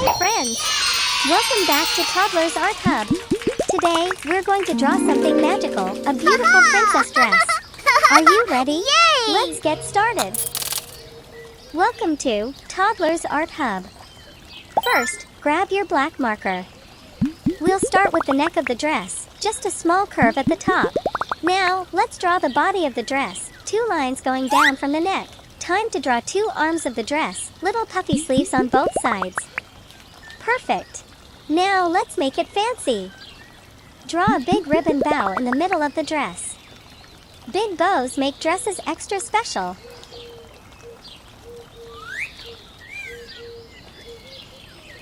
Hi friends! Welcome back to Toddlers Art Hub. Today, we're going to draw something magical, a beautiful princess dress. Are you ready? Yay! Let's get started. Welcome to Toddlers Art Hub. First, grab your black marker. We'll start with the neck of the dress, just a small curve at the top. Now, let's draw the body of the dress, 2 lines going down from the neck. Time to draw 2 arms of the dress, little puffy sleeves on both sides. Perfect! Now let's make it fancy. Draw a big ribbon bow in the middle of the dress. Big bows make dresses extra special.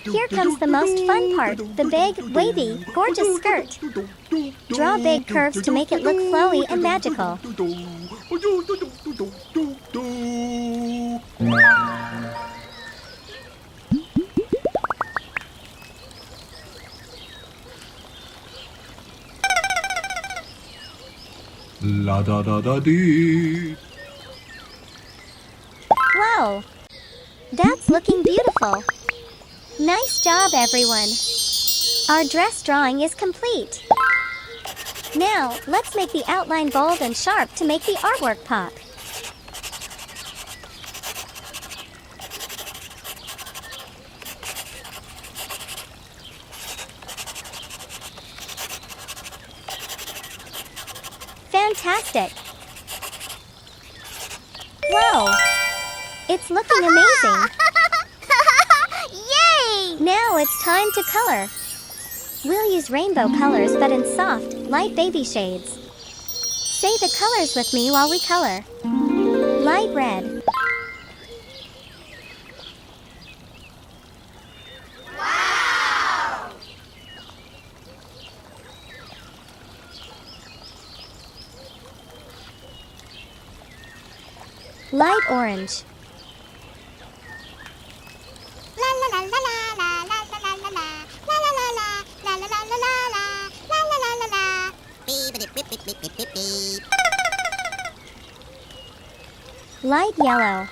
Here comes the most fun part, the big, wavy, gorgeous skirt. Draw big curves to make it look flowy and magical. La da da da dee. Wow! That's looking beautiful. Nice job, everyone. Our dress drawing is complete. Now, let's make the outline bold and sharp to make the artwork pop. Fantastic! Wow! It's looking amazing! Yay! Now it's time to color. We'll use rainbow colors but in soft, light baby shades. Say the colors with me while we color. Light red. Wow! Light orange. Light yellow.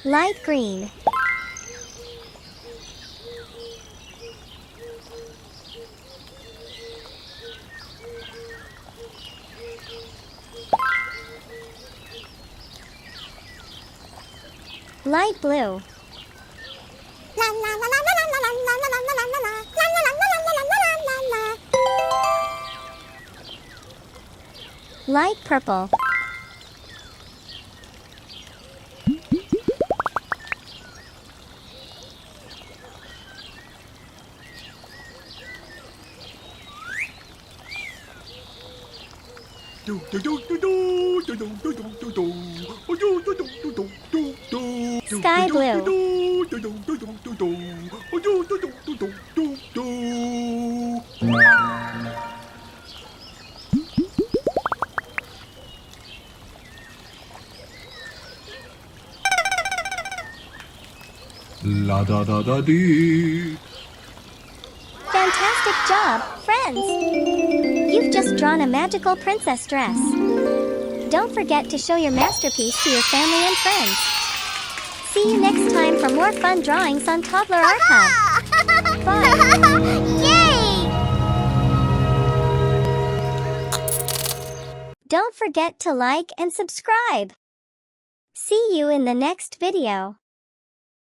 Light green. Light blue. Light purple. Sky blue. La da da da dee. Fantastic job, friends! You've just drawn a magical princess dress. Don't forget to show your masterpiece to your family and friends. See you next time for more fun drawings on Toddler Art Hub. Bye! Yay! Don't forget to like and subscribe. See you in the next video.